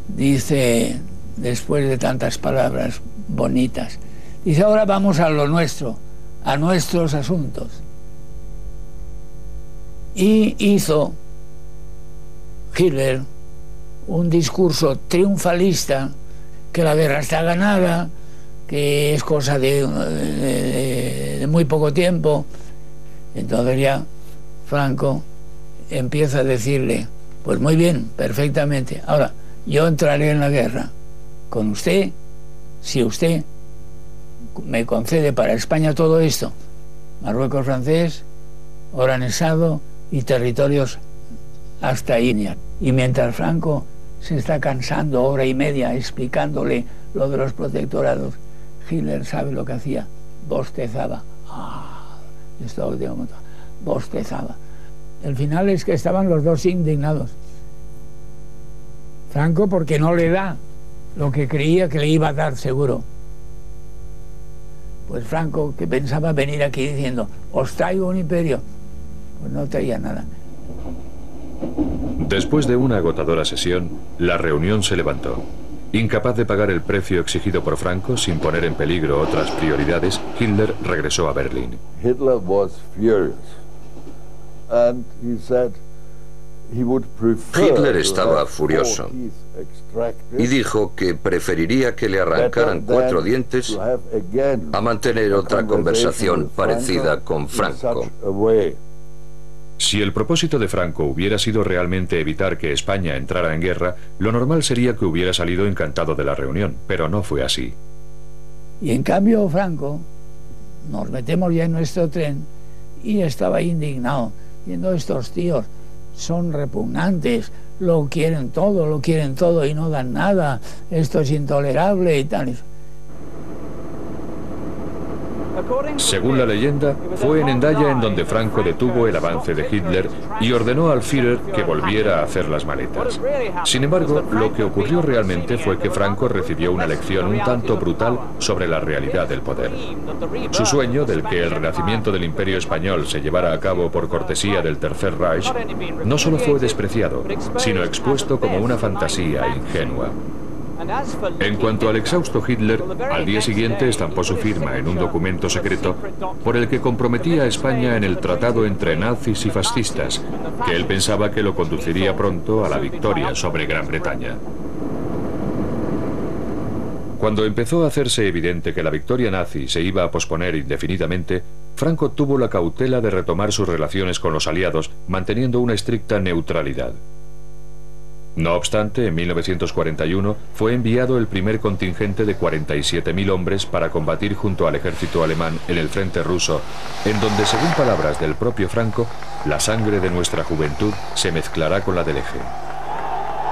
dice, después de tantas palabras bonitas, dice, ahora vamos a lo nuestro, a nuestros asuntos. Y hizo Hitler un discurso triunfalista, que la guerra está ganada, que es cosa de muy poco tiempo. Entonces ya Franco empieza a decirle, pues muy bien, perfectamente, ahora yo entraré en la guerra con usted, si usted me concede para España todo esto, Marruecos francés, Oran-Esado y territorios hasta Inia. Y mientras Franco se está cansando hora y media explicándole lo de los protectorados, Hitler sabe lo que hacía, bostezaba. Bostezaba. El final es que estaban los dos indignados. Franco porque no le da lo que creía que le iba a dar seguro. Pues Franco, que pensaba venir aquí diciendo, os traigo un imperio, pues no traía nada. Después de una agotadora sesión, la reunión se levantó. Incapaz de pagar el precio exigido por Franco sin poner en peligro otras prioridades, Hitler regresó a Berlín. Hitler was furious. And he said Hitler estaba furioso y dijo que preferiría que le arrancaran 4 dientes a mantener otra conversación parecida con Franco. Si el propósito de Franco hubiera sido realmente evitar que España entrara en guerra, lo normal sería que hubiera salido encantado de la reunión, pero no fue así. Y en cambio Franco, nos metemos ya en nuestro tren y estaba indignado, viendo estos tíos. Son repugnantes, lo quieren todo y no dan nada, esto es intolerable y tal. Según la leyenda, fue en Hendaya en donde Franco detuvo el avance de Hitler y ordenó al Führer que volviera a hacer las maletas. Sin embargo, lo que ocurrió realmente fue que Franco recibió una lección un tanto brutal sobre la realidad del poder. Su sueño, del que el renacimiento del Imperio Español se llevara a cabo por cortesía del Tercer Reich, no solo fue despreciado, sino expuesto como una fantasía ingenua. En cuanto al exhausto Hitler, al día siguiente estampó su firma en un documento secreto por el que comprometía a España en el tratado entre nazis y fascistas, que él pensaba que lo conduciría pronto a la victoria sobre Gran Bretaña. Cuando empezó a hacerse evidente que la victoria nazi se iba a posponer indefinidamente, Franco tuvo la cautela de retomar sus relaciones con los aliados, manteniendo una estricta neutralidad. No obstante, en 1941 fue enviado el primer contingente de 47.000 hombres para combatir junto al ejército alemán en el frente ruso, en donde, según palabras del propio Franco, la sangre de nuestra juventud se mezclará con la del eje.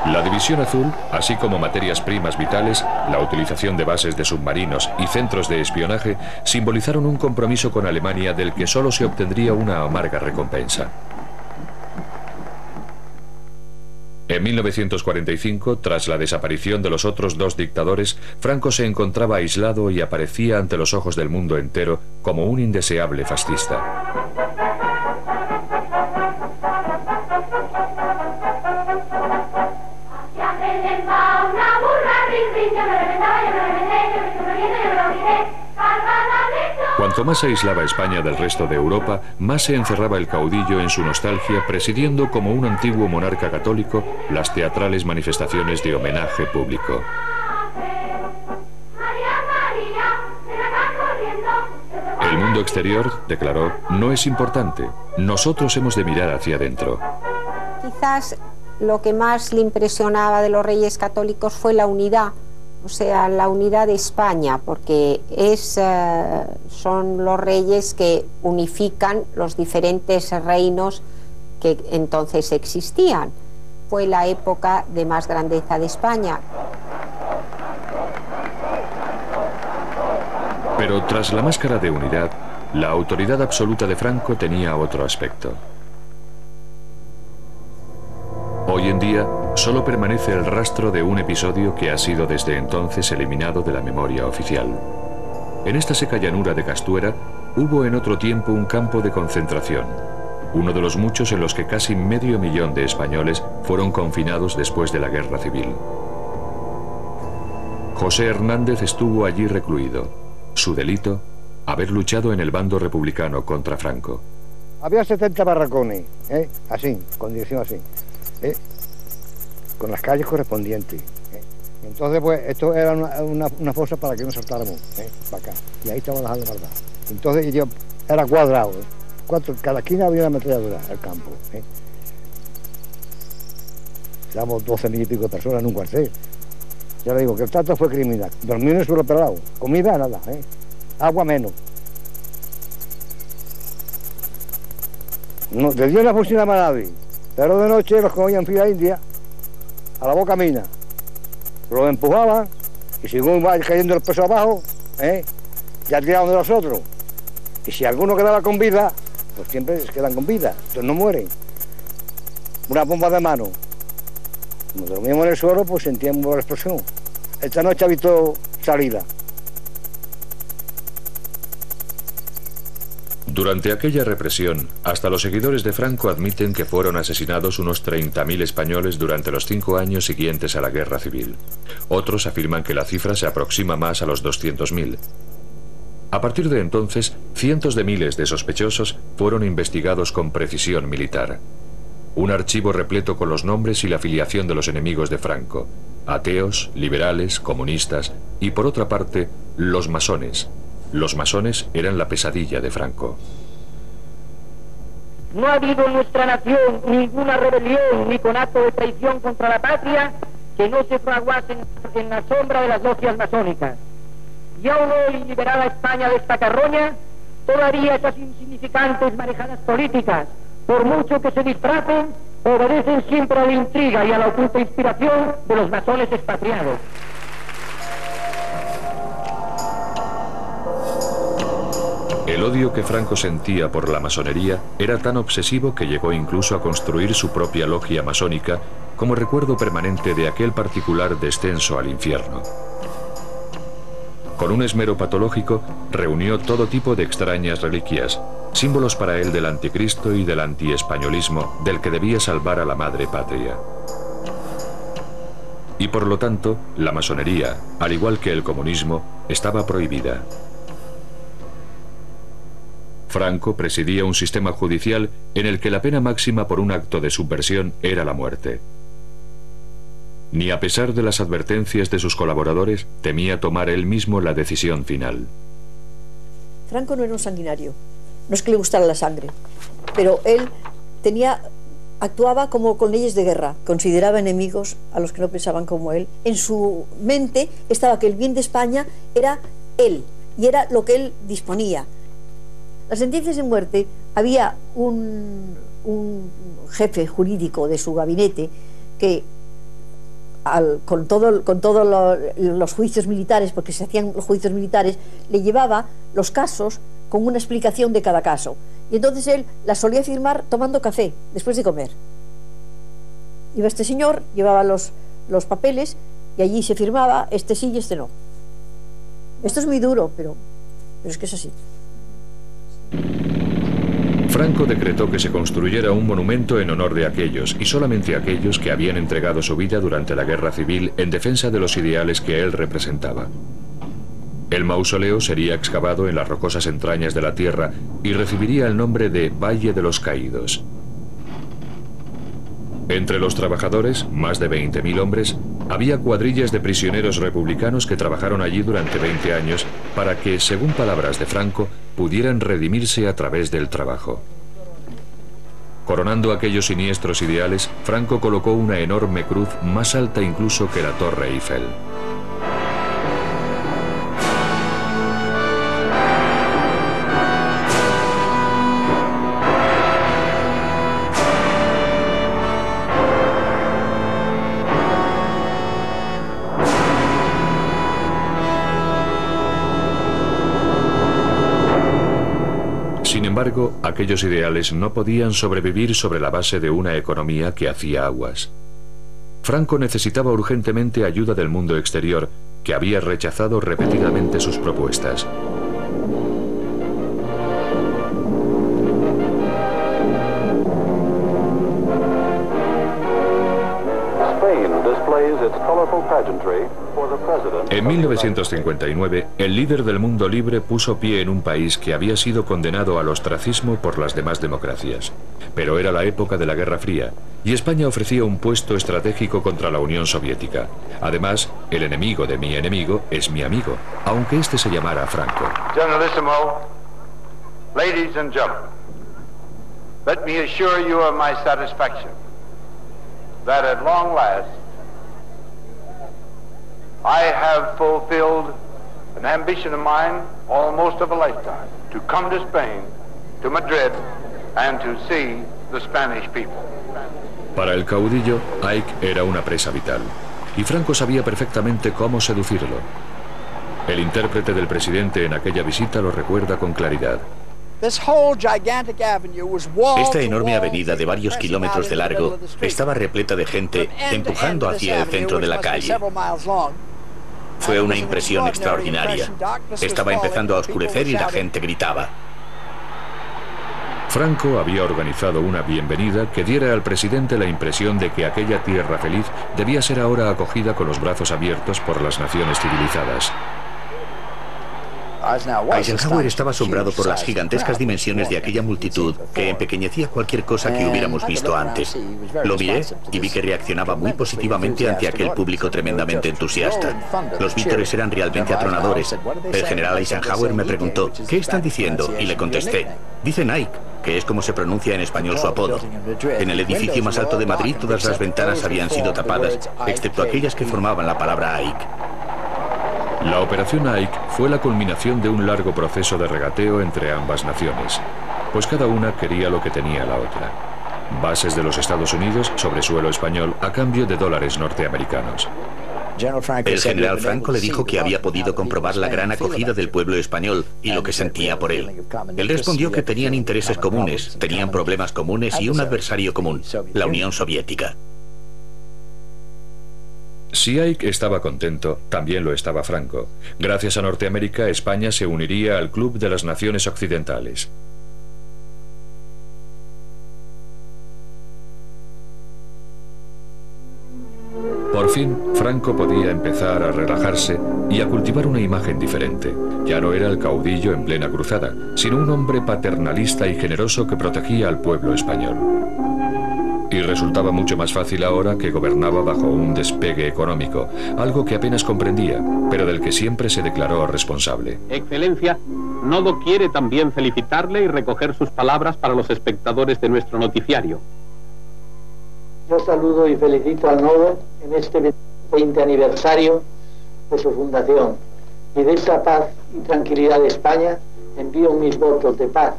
La División Azul, así como materias primas vitales, la utilización de bases de submarinos y centros de espionaje, simbolizaron un compromiso con Alemania del que solo se obtendría una amarga recompensa. En 1945, tras la desaparición de los otros dos dictadores, Franco se encontraba aislado y aparecía ante los ojos del mundo entero como un indeseable fascista. Cuanto más se aislaba España del resto de Europa, más se encerraba el caudillo en su nostalgia, presidiendo como un antiguo monarca católico las teatrales manifestaciones de homenaje público. El mundo exterior, declaró, no es importante. Nosotros hemos de mirar hacia adentro. Quizás lo que más le impresionaba de los reyes católicos fue la unidad. O sea, la unidad de España, porque son los reyes que unifican los diferentes reinos que entonces existían. Fue la época de más grandeza de España. Pero tras la máscara de unidad, la autoridad absoluta de Franco tenía otro aspecto. Hoy en día, solo permanece el rastro de un episodio que ha sido desde entonces eliminado de la memoria oficial. En esta seca llanura de Castuera, hubo en otro tiempo un campo de concentración, uno de los muchos en los que casi medio millón de españoles fueron confinados después de la Guerra Civil. José Hernández estuvo allí recluido. Su delito, haber luchado en el bando republicano contra Franco. Había 70 barracones, así, con dirección así. Con las calles correspondientes. Entonces, pues, esto era una fosa para que no saltáramos, para acá. Y ahí estaba la verdad. Entonces, yo era cuadrado. Cada esquina había una ametralladora, el campo. Éramos 12.000 y pico de personas en un cuartel. Ya le digo que el trato fue criminal. Dormir en el suelo pelado, comida nada, agua menos. No, de día no funcionaba nadie. Pero de noche los cogían en fila india, a la boca mina, los empujaban y según va cayendo el peso abajo, ya tiraban de los otros. Y si alguno quedaba con vida, pues siempre se quedan con vida, entonces no mueren. Una bomba de mano. Cuando dormíamos en el suelo, pues sentíamos la explosión. Esta noche ha visto salida. Durante aquella represión, hasta los seguidores de Franco admiten que fueron asesinados unos 30.000 españoles durante los 5 años siguientes a la Guerra Civil. Otros afirman que la cifra se aproxima más a los 200.000. A partir de entonces, cientos de miles de sospechosos fueron investigados con precisión militar. Un archivo repleto con los nombres y la filiación de los enemigos de Franco: ateos, liberales, comunistas y, por otra parte, los masones. Los masones eran la pesadilla de Franco. No ha habido en nuestra nación ninguna rebelión ni conato de traición contra la patria que no se fraguase en la sombra de las logias masónicas. Y aún hoy, liberada España de esta carroña, todavía esas insignificantes marejadas políticas, por mucho que se disfracen, obedecen siempre a la intriga y a la oculta inspiración de los masones expatriados. El odio que Franco sentía por la masonería era tan obsesivo que llegó incluso a construir su propia logia masónica como recuerdo permanente de aquel particular descenso al infierno. Con un esmero patológico, reunió todo tipo de extrañas reliquias, símbolos para él del anticristo y del antiespañolismo del que debía salvar a la madre patria. Y por lo tanto, la masonería, al igual que el comunismo, estaba prohibida. Franco presidía un sistema judicial en el que la pena máxima por un acto de subversión era la muerte. Ni a pesar de las advertencias de sus colaboradores, temía tomar él mismo la decisión final. Franco no era un sanguinario, no es que le gustara la sangre, pero él actuaba como con leyes de guerra, consideraba enemigos a los que no pensaban como él. En su mente estaba que el bien de España era él, y era lo que él disponía. Las sentencias de muerte, había un jefe jurídico de su gabinete que con todos los juicios militares, porque se hacían los juicios militares, le llevaba los casos con una explicación de cada caso. Y entonces él las solía firmar tomando café después de comer. Iba este señor, llevaba los papeles y allí se firmaba, este sí y este no. Esto es muy duro, pero es que es así. Franco decretó que se construyera un monumento en honor de aquellos, y solamente aquellos que habían entregado su vida durante la guerra civil en defensa de los ideales que él representaba. El mausoleo sería excavado en las rocosas entrañas de la tierra y recibiría el nombre de Valle de los Caídos. Entre los trabajadores, más de 20.000 hombres, había cuadrillas de prisioneros republicanos que trabajaron allí durante 20 años para que, según palabras de Franco, pudieran redimirse a través del trabajo. Coronando aquellos siniestros ideales, Franco colocó una enorme cruz más alta incluso que la Torre Eiffel. Sin embargo, aquellos ideales no podían sobrevivir sobre la base de una economía que hacía aguas. Franco necesitaba urgentemente ayuda del mundo exterior, que había rechazado repetidamente sus propuestas. En 1959, el líder del mundo libre puso pie en un país que había sido condenado al ostracismo por las demás democracias. Pero era la época de la Guerra Fría, y España ofrecía un puesto estratégico contra la Unión Soviética. Además, el enemigo de mi enemigo es mi amigo, aunque este se llamara Franco. Generalissimo, ladies and gentlemen, let me assure you of my satisfaction that at long last I have fulfilled an ambition of mine, almost of a lifetime, to come to Spain, to Madrid, and to see the Spanish people. Para el caudillo, Ike era una presa vital, y Franco sabía perfectamente cómo seducirlo. El intérprete del presidente en aquella visita lo recuerda con claridad. Esta enorme avenida de varios kilómetros de largo estaba repleta de gente empujando hacia el centro de la calle. Fue una impresión extraordinaria. Estaba empezando a oscurecer y la gente gritaba. Franco había organizado una bienvenida que diera al presidente la impresión de que aquella tierra feliz debía ser ahora acogida con los brazos abiertos por las naciones civilizadas. Eisenhower estaba asombrado por las gigantescas dimensiones de aquella multitud que empequeñecía cualquier cosa que hubiéramos visto antes. Lo miré y vi que reaccionaba muy positivamente ante aquel público tremendamente entusiasta. Los vítores eran realmente atronadores. El general Eisenhower me preguntó, ¿qué están diciendo? Y le contesté, dicen Ike, que es como se pronuncia en español su apodo. En el edificio más alto de Madrid todas las ventanas habían sido tapadas, excepto aquellas que formaban la palabra Ike. La operación Ike fue la culminación de un largo proceso de regateo entre ambas naciones, pues cada una quería lo que tenía la otra. Bases de los Estados Unidos sobre suelo español a cambio de dólares norteamericanos. El general Franco le dijo que había podido comprobar la gran acogida del pueblo español y lo que sentía por él. Él respondió que tenían intereses comunes, tenían problemas comunes y un adversario común, la Unión Soviética. Si Ike estaba contento, también lo estaba Franco. Gracias a Norteamérica, España se uniría al Club de las Naciones Occidentales. Por fin, Franco podía empezar a relajarse y a cultivar una imagen diferente. Ya no era el caudillo en plena cruzada, sino un hombre paternalista y generoso que protegía al pueblo español. Y resultaba mucho más fácil ahora que gobernaba bajo un despegue económico, algo que apenas comprendía, pero del que siempre se declaró responsable. Excelencia, Nodo quiere también felicitarle y recoger sus palabras para los espectadores de nuestro noticiario. Yo saludo y felicito al Nodo en este 20 aniversario de su fundación. Y de esta paz y tranquilidad de España envío mis votos de paz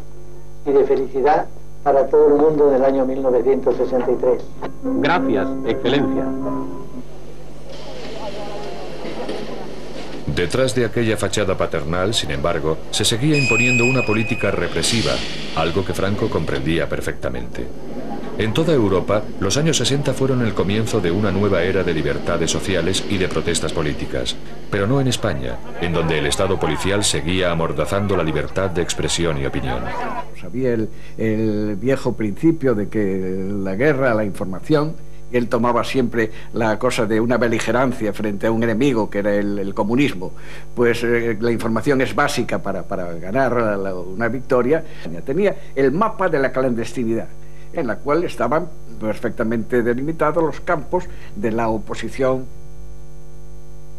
y de felicidad para todo el mundo del año 1963. Gracias, Excelencia. Detrás de aquella fachada paternal, sin embargo, se seguía imponiendo una política represiva, algo que Franco comprendía perfectamente. En toda Europa, los años 60 fueron el comienzo de una nueva era de libertades sociales y de protestas políticas, pero no en España, en donde el Estado policial seguía amordazando la libertad de expresión y opinión. Había el viejo principio de que la guerra, la información, él tomaba siempre la cosa de una beligerancia frente a un enemigo que era el comunismo. Pues la información es básica para ganar una victoria. Tenía el mapa de la clandestinidad, en la cual estaban perfectamente delimitados los campos de la oposición.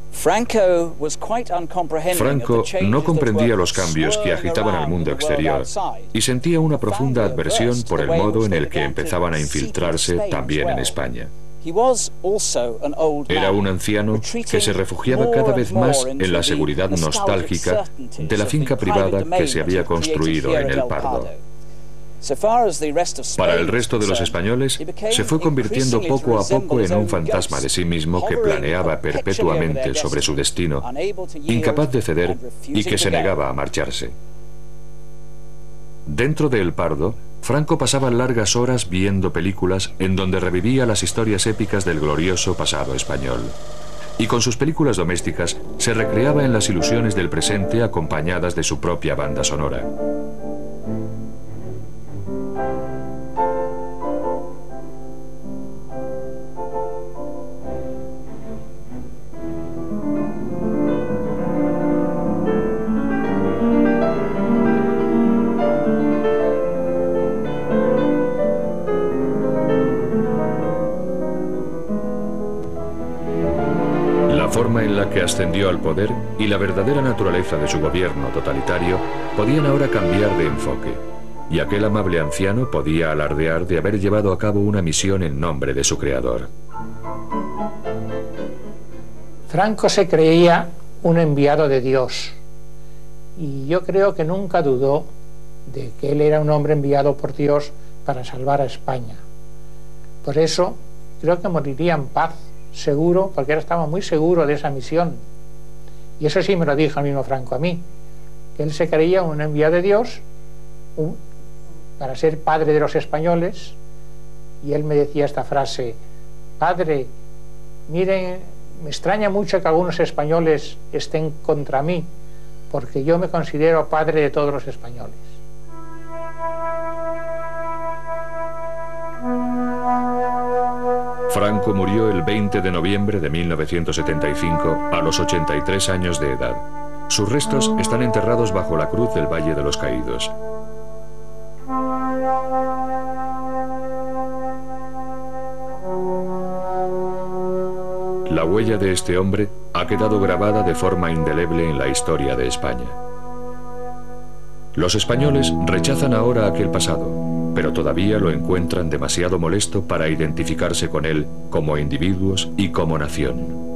Franco no comprendía los cambios que agitaban al mundo exterior y sentía una profunda adversión por el modo en el que empezaban a infiltrarse también en España. Era un anciano que se refugiaba cada vez más en la seguridad nostálgica de la finca privada que se había construido en El Pardo. Para el resto de los españoles, se fue convirtiendo poco a poco en un fantasma de sí mismo que planeaba perpetuamente sobre su destino, incapaz de ceder y que se negaba a marcharse. Dentro de El Pardo, Franco pasaba largas horas viendo películas en donde revivía las historias épicas del glorioso pasado español. Y con sus películas domésticas se recreaba en las ilusiones del presente acompañadas de su propia banda sonora. La forma en la que ascendió al poder y la verdadera naturaleza de su gobierno totalitario podían ahora cambiar de enfoque, y aquel amable anciano podía alardear de haber llevado a cabo una misión en nombre de su creador. Franco se creía un enviado de Dios, y yo creo que nunca dudó de que él era un hombre enviado por Dios para salvar a España. Por eso creo que moriría en paz, seguro, porque él estaba muy seguro de esa misión. Y eso sí me lo dijo el mismo Franco a mí, que él se creía un enviado de Dios para ser padre de los españoles, y él me decía esta frase: padre, miren, me extraña mucho que algunos españoles estén contra mí, porque yo me considero padre de todos los españoles. Franco murió el 20 de noviembre de 1975 a los 83 años de edad. Sus restos están enterrados bajo la cruz del Valle de los Caídos. La huella de este hombre ha quedado grabada de forma indeleble en la historia de España. Los españoles rechazan ahora aquel pasado, pero todavía lo encuentran demasiado molesto para identificarse con él como individuos y como nación.